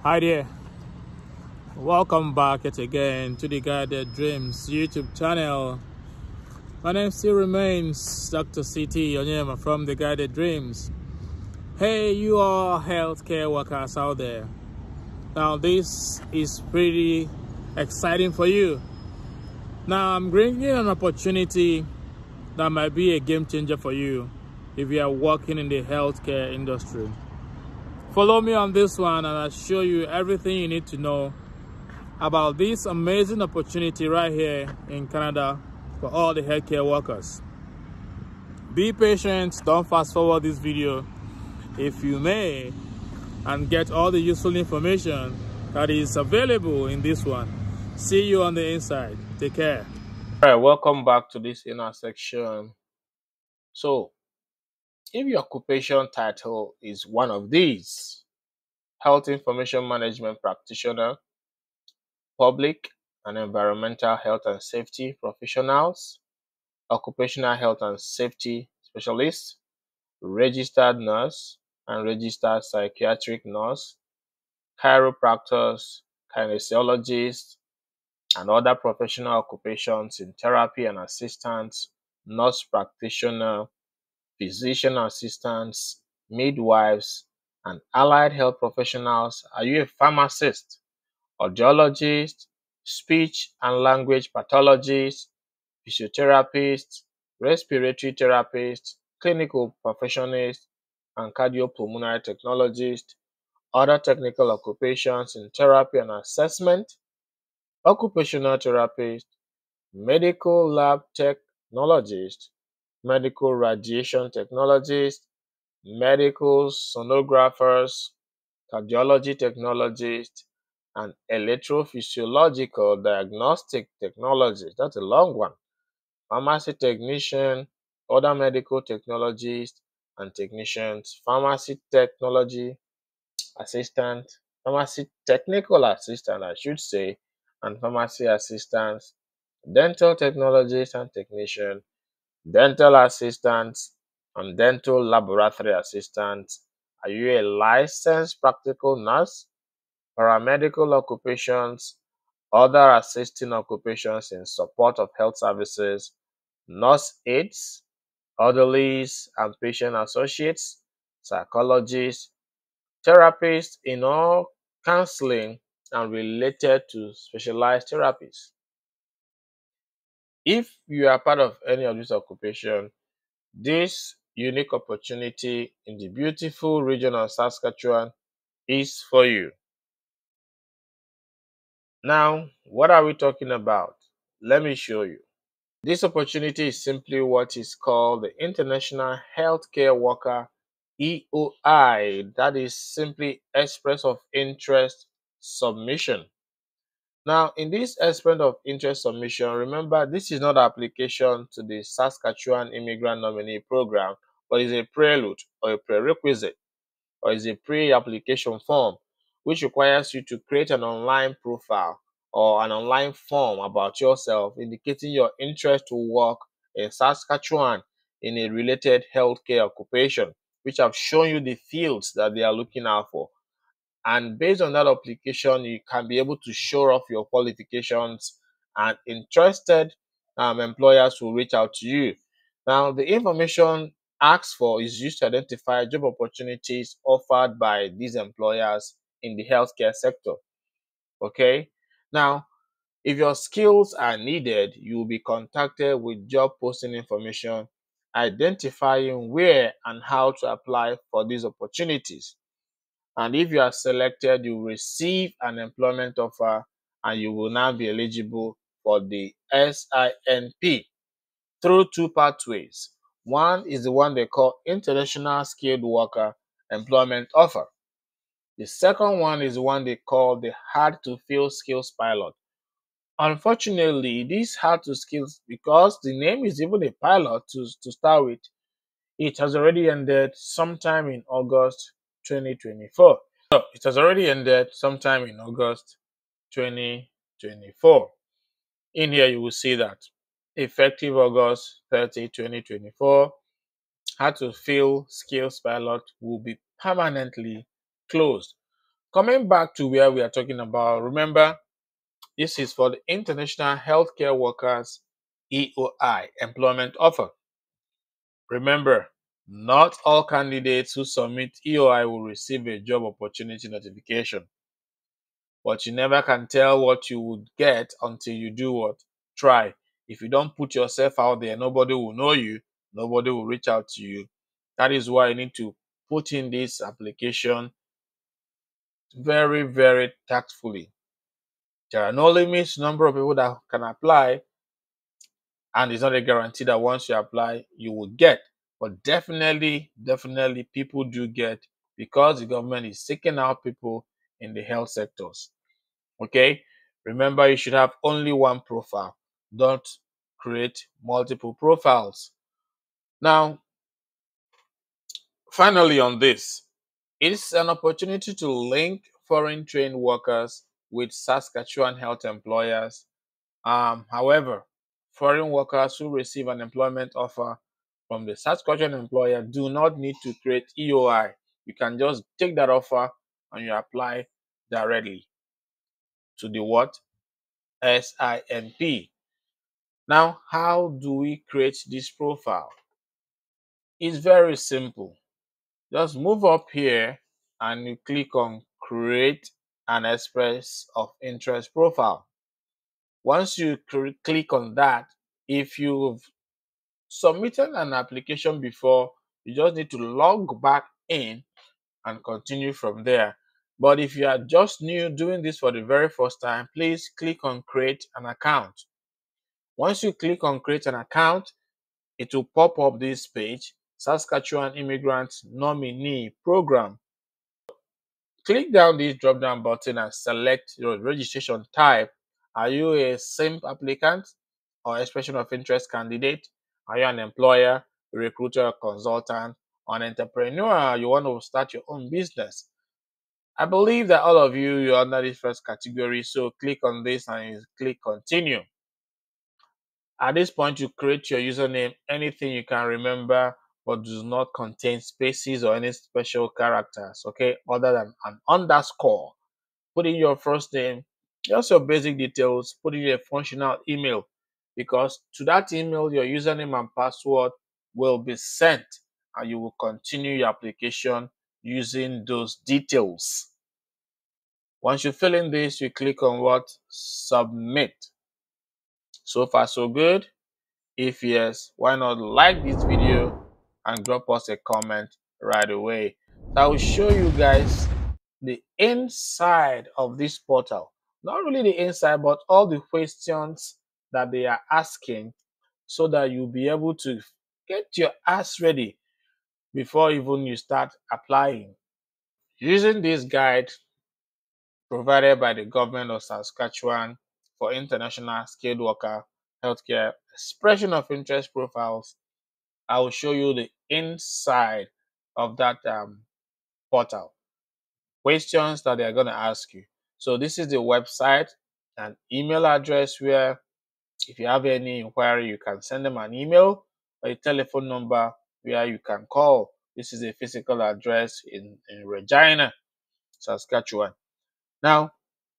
Hi there, welcome back yet again to the Guided Dreams YouTube channel. My name still remains Dr. CT Onyema from the Guided Dreams. Hey, you all healthcare workers out there. Now this is pretty exciting for you. Now I'm bringing an opportunity that might be a game changer for you if you are working in the healthcare industry. Follow me on this one and I'll show you everything you need to know about this amazing opportunity right here in Canada for all the healthcare workers. Be patient, don't fast forward this video if you may, and get all the useful information that is available in this one. See you on the inside. Take care. All right, welcome back to this inner section. So, if your occupation title is one of these: Health Information Management Practitioner, Public and Environmental Health and Safety Professionals, Occupational Health and Safety Specialist, Registered Nurse and Registered Psychiatric Nurse, Chiropractors, Kinesiologists, and other professional occupations in therapy and assistants, nurse practitioner, physician assistants, midwives, and allied health professionals. Are you a pharmacist, audiologist, speech and language pathologist, physiotherapist, respiratory therapist, clinical perfectionist, and cardiopulmonary technologist, other technical occupations in therapy and assessment, occupational therapist, medical lab technologist, medical radiation technologist, medical sonographers, cardiology technologist, and electrophysiological diagnostic technologist. That's a long one. Pharmacy technician, other medical technologists and technicians, pharmacy technology assistant, pharmacy technical assistant, I should say, and pharmacy assistants, dental technologists and technician, dental assistants, and dental laboratory assistants. Are you a licensed practical nurse? Paramedical occupations, other assisting occupations in support of health services, nurse aides, orderlies and patient associates, psychologists, therapists in all counseling and related to specialized therapies. If you are part of any of these occupations, this unique opportunity in the beautiful region of Saskatchewan is for you. Now, what are we talking about? Let me show you. This opportunity is simply what is called the International Healthcare Worker EOI. That is simply Express of Interest Submission. Now, in this Express of Interest Submission, remember this is not an application to the Saskatchewan Immigrant Nominee Program, but is a prelude or a prerequisite or is a pre-application form which requires you to create an online profile or an online form about yourself indicating your interest to work in Saskatchewan in a related healthcare occupation, which I've shown you the fields that they are looking out for. And based on that application, you can be able to show off your qualifications, and interested employers will reach out to you. Now, the information asked for is used to identify job opportunities offered by these employers in the healthcare sector. Okay. Now, if your skills are needed, you will be contacted with job posting information identifying where and how to apply for these opportunities. And if you are selected, you will receive an employment offer and you will now be eligible for the SINP through two pathways. One is the one they call International Skilled Worker Employment Offer. The second one is the one they call the Hard to Fill Skills Pilot. Unfortunately, this hard to skills, because the name is even a pilot to start with, it has already ended sometime in August 2024. So it has already ended sometime in August 2024. In here, you will see that effective August 30, 2024, how to fill skills pilot will be permanently closed. Coming back to where we are talking about, remember, this is for the International Healthcare Workers EOI employment offer. Remember, not all candidates who submit EOI will receive a job opportunity notification, but you never can tell what you would get until you do what? Try. If you don't put yourself out there, nobody will know you, nobody will reach out to you. That is why you need to put in this application very, very tactfully. There are no limits number of people that can apply, and it's not a guarantee that once you apply you will get, but definitely people do get, because the government is seeking out people in the health sectors. Okay, remember, you should have only one profile. Don't create multiple profiles. Now, finally, on this, it's an opportunity to link foreign trained workers with Saskatchewan health employers. However, foreign workers who receive an employment offer from the Saskatchewan employer do not need to create EOI. You can just take that offer and you apply directly to the what? SINP. Now, how do we create this profile? It's very simple. Just move up here and you click on create an express of interest profile. Once you click on that, if you've submitted an application before, you just need to log back in and continue from there. But if you are just new doing this for the very first time, please click on create an account. Once you click on create an account, it will pop up this page, Saskatchewan Immigrant Nominee Program. Click down this drop down button and select your registration type. Are you a SIMP applicant or expression of interest candidate? Are you an employer, a recruiter, a consultant, or an entrepreneur? You want to start your own business? I believe that all of you, you're under this first category, so click on this and you click continue. At this point, you create your username, anything you can remember, but does not contain spaces or any special characters, okay, other than an underscore. Put in your first name, just your basic details, put in a functional email, because to that email, your username and password will be sent, and you will continue your application using those details. Once you fill in this, you click on what? Submit. So far, so good. If yes, why not like this video and drop us a comment right away. So I will show you guys the inside of this portal. Not really the inside, but all the questions that they are asking, so that you'll be able to get your ass ready before even you start applying. Using this guide provided by the government of Saskatchewan for international skilled worker healthcare expression of interest profiles, I will show you the inside of that portal. Questions that they're going to ask you. So this is the website and email address where if you have any inquiry, you can send them an email, or a telephone number where you can call. This is a physical address in Regina, Saskatchewan. Now,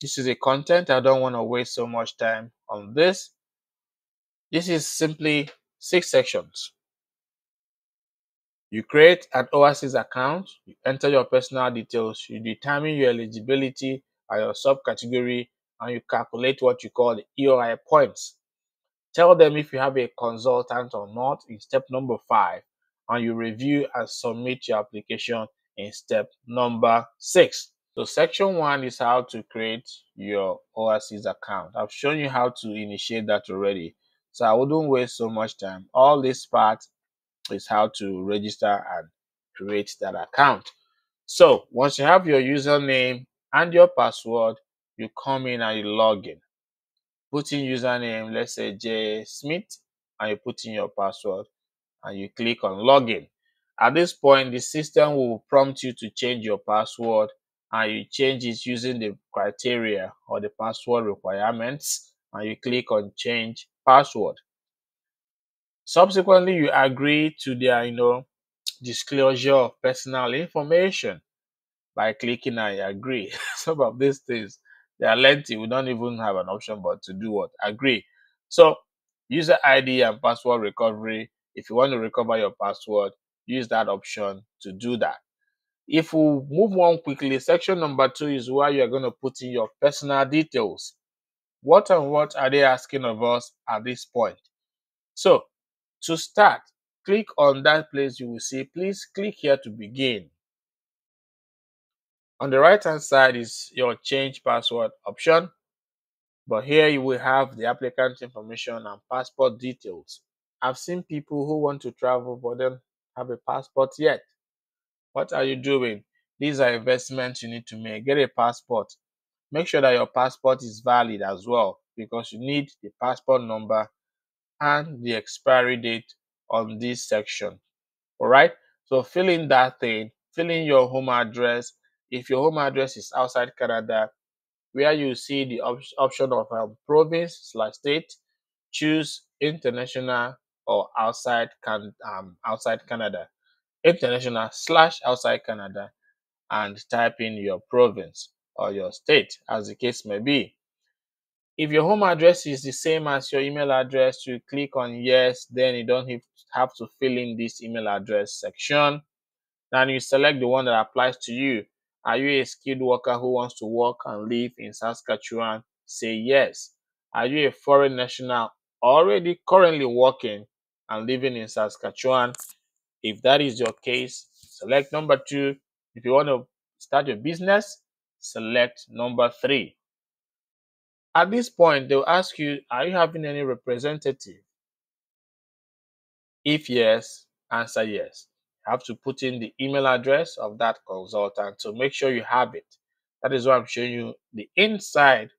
this is a content. I don't want to waste so much time on this. This is simply 6 sections. You create an Oasis account, you enter your personal details, you determine your eligibility and your subcategory, and you calculate what you call the EOI points. Tell them if you have a consultant or not in step number 5, and you review and submit your application in step number 6. So section 1 is how to create your Oasis account. I've shown you how to initiate that already, so I wouldn't waste so much time. All this part is how to register and create that account. So once you have your username and your password, you come in and you log in. Put in username, let's say J Smith, and you put in your password and you click on login. At this point, the system will prompt you to change your password, and you change it using the criteria or the password requirements, and you click on change password. Subsequently, you agree to their disclosure of personal information. by clicking I agree. Some of these things, they are lengthy. We don't even have an option but to do what? Agree. So user ID and password recovery. If you want to recover your password, use that option to do that. If we move on quickly, section number 2 is where you're going to put in your personal details. What and what are they asking of us at this point? So to start, click on that place. You will see, please click here to begin. On the right hand side is your change password option, but here you will have the applicant information and passport details. I've seen people who want to travel but don't have a passport yet. What are you doing? These are investments you need to make. Get a passport. Make sure that your passport is valid as well, because you need the passport number and the expiry date on this section. All right. So fill in that thing, fill in your home address. If your home address is outside Canada, where you see the option of province/state, choose international or outside Canada, international/outside Canada, and type in your province or your state, as the case may be. If your home address is the same as your email address, you click on yes, then you don't have to fill in this email address section. Then you select the one that applies to you. Are you a skilled worker who wants to work and live in Saskatchewan? Say yes. Are you a foreign national already currently working and living in Saskatchewan? If that is your case, select number 2. If you want to start your business, select number 3. At this point, they'll ask you, are you having any representative? If yes, answer yes. You have to put in the email address of that consultant to make sure you have it. That is why I'm showing you the inside,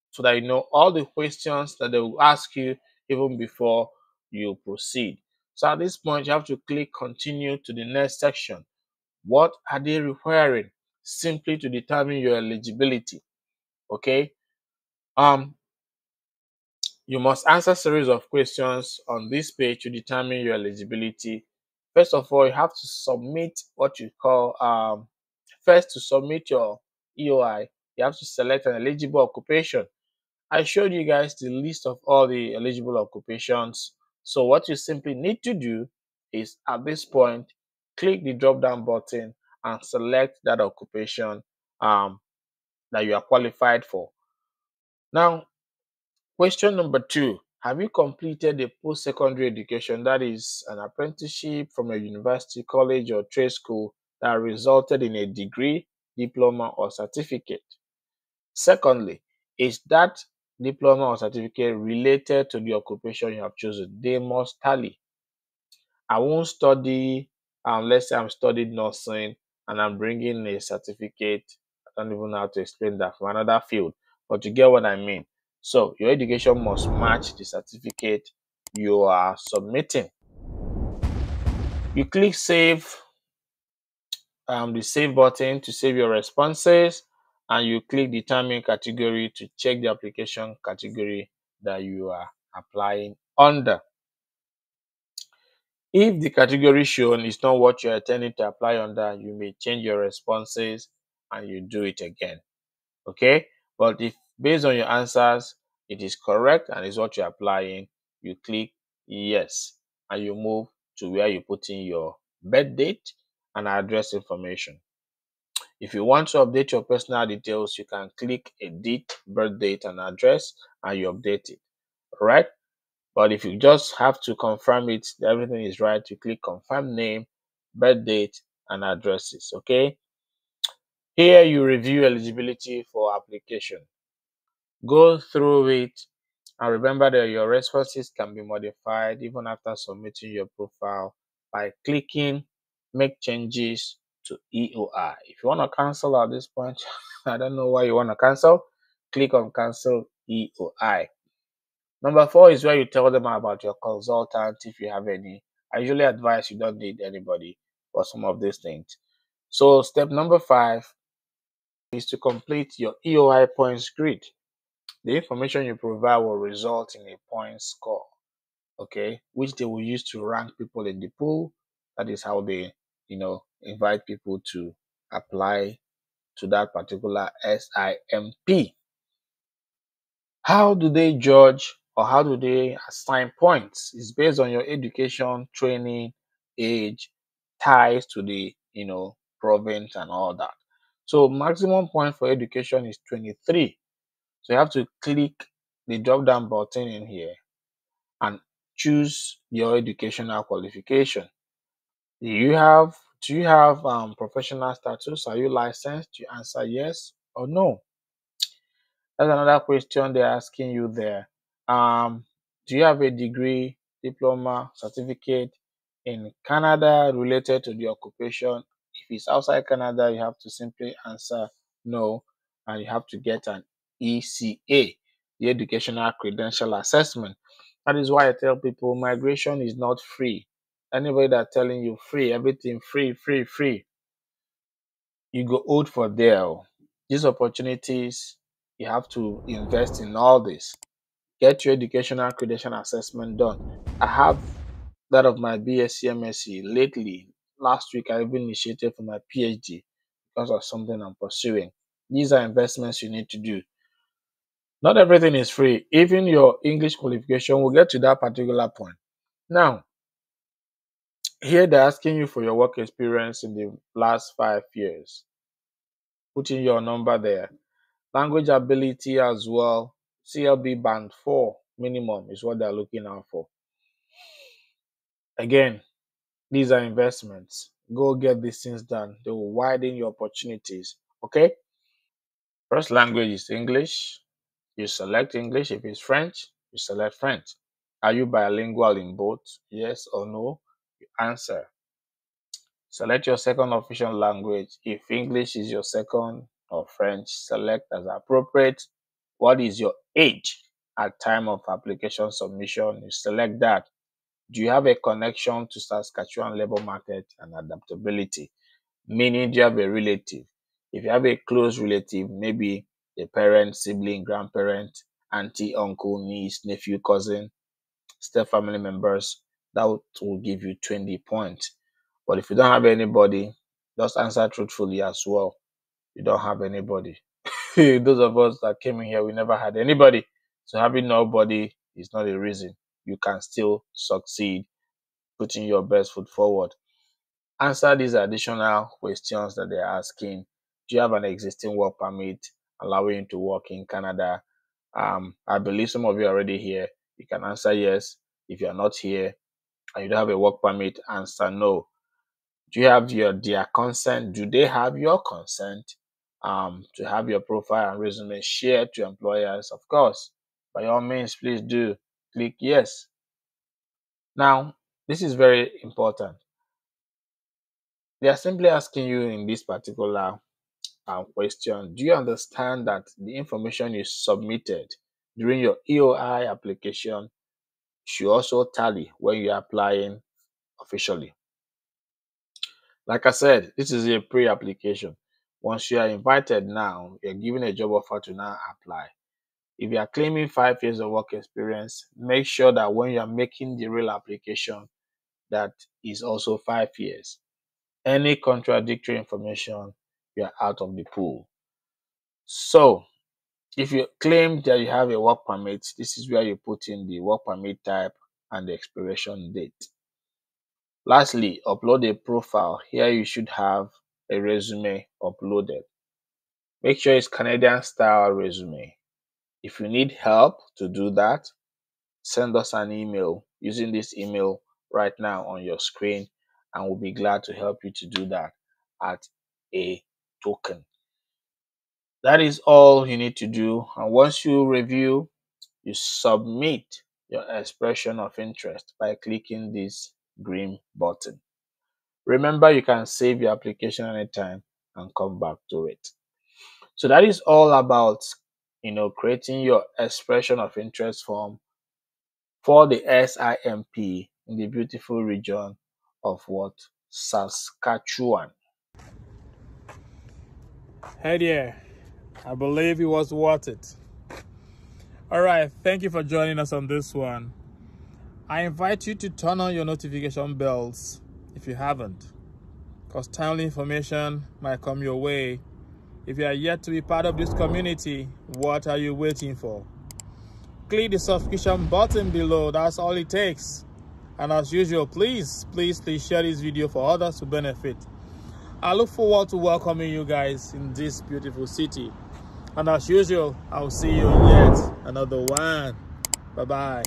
so that you know all the questions that they will ask you even before you proceed. So at this point, you have to click continue to the next section. What are they requiring? Simply to determine your eligibility. Okay. You must answer a series of questions on this page to determine your eligibility. First of all, you have to submit what you call first, to submit your EOI, you have to select an eligible occupation. I showed you guys the list of all the eligible occupations. So what you simply need to do is, at this point, click the drop down button and select that occupation that you are qualified for. Now, question number 2, have you completed a post-secondary education, that is an apprenticeship from a university, college, or trade school that resulted in a degree, diploma, or certificate? Secondly, is that diploma or certificate related to the occupation you have chosen? They must tally. I won't study, let's say I'm studying nursing and I'm bringing a certificate. I don't even know how to explain that from another field, but you get what I mean. So your education must match the certificate you are submitting. You click save, the save button to save your responses, and you click determine category to check the application category that you are applying under. If the category shown is not what you're intending to apply under, you may change your responses and you do it again. Okay, but if based on your answers it is correct and is what you're applying, you click yes and you move to where you put in your birth date and address information. If you want to update your personal details, you can click edit birth date and address and you update it. All right. But if you just have to confirm it, everything is right, you click confirm name, birth date, and addresses. Okay. Here you review eligibility for application. Go through it and remember that your responses can be modified even after submitting your profile by clicking make changes to EOI. If you want to cancel at this point, I don't know why you want to cancel, click on cancel EOI. Number 4 is where you tell them about your consultant if you have any. I usually advise you don't need anybody for some of these things. So step number 5 is to complete your EOI points grid. The information you provide will result in a point score, okay, which they will use to rank people in the pool. That is how they, invite people to apply to that particular SIMP. How do they judge or how do they assign points? It's based on your education, training, age, ties to the province and all that. So maximum point for education is 23. So you have to click the drop down button in here and choose your educational qualification. Do you have professional status? Are you licensed? You answer yes or no. That's another question they're asking you there. Do you have a degree, diploma, certificate in Canada related to the occupation? If it's outside Canada, you have to simply answer no, and you have to get an ECA, the Educational Credential Assessment. That is why I tell people migration is not free. Anybody that telling you free, everything free, free, free, you go old for there. These opportunities, you have to invest in all this. Get your educational credential assessment done. I have that of my BSc MSc lately. Last week, I even initiated for my PhD because of something I'm pursuing. These are investments you need to do. Not everything is free. Even your English qualification, we'll get to that particular point. Now, here they're asking you for your work experience in the last 5 years. Put in your number there. Language ability as well. CLB band 4 minimum is what they're looking out for. Again, these are investments. Go get these things done. They will widen your opportunities. Okay? First language is English. You select English. If it's French, you select French. Are you bilingual in both? Yes or no? You answer. Select your second official language. If English is your second or French, select as appropriate. What is your age at time of application submission? You select that. Do you have a connection to Saskatchewan labor market and adaptability? Meaning, do you have a relative? If you have a close relative, maybe a parent, sibling, grandparent, auntie, uncle, niece, nephew, cousin, step family members, that will give you 20 points. But if you don't have anybody, just answer truthfully as well. You don't have anybody. Those of us that came in here, we never had anybody. So having nobody is not a reason. You can still succeed putting your best foot forward. Answer these additional questions that they're asking. Do you have an existing work permit allowing you to work in Canada? I believe some of you are already here. You can answer yes. If you're not here and you don't have a work permit, answer no. Do you have their consent? Do they have your consent to have your profile and resume shared to employers? Of course. By all means, please do click yes. Now, this is very important. They are simply asking you in this particular question, do you understand that the information you submitted during your EOI application should also tally when you're applying officially? Like I said, this is a pre-application. Once you are invited now, you're given a job offer to now apply. If you are claiming 5 years of work experience, make sure that when you are making the real application, that is also 5 years. Any contradictory information, you are out of the pool. So, if you claim that you have a work permit, this is where you put in the work permit type and the expiration date. Lastly, upload a profile. Here you should have a resume uploaded. Make sure it's Canadian style resume. If you need help to do that, send us an email using this email right now on your screen, and we'll be glad to help you to do that at a token. That is all you need to do. And once you review, you submit your expression of interest by clicking this green button. Remember, you can save your application anytime and come back to it. So that is all about creating your expression of interest form for the SIMP in the beautiful region of what? Saskatchewan. Hey there. I believe it was worth it. All right, thank you for joining us on this one. I invite you to turn on your notification bells if you haven't, because timely information might come your way. If you are yet to be part of this community, what are you waiting for? Click the subscription button below. That's all it takes. And as usual, please share this video for others to benefit. I look forward to welcoming you guys in this beautiful city. And as usual, I'll see you in yet another one. Bye-bye.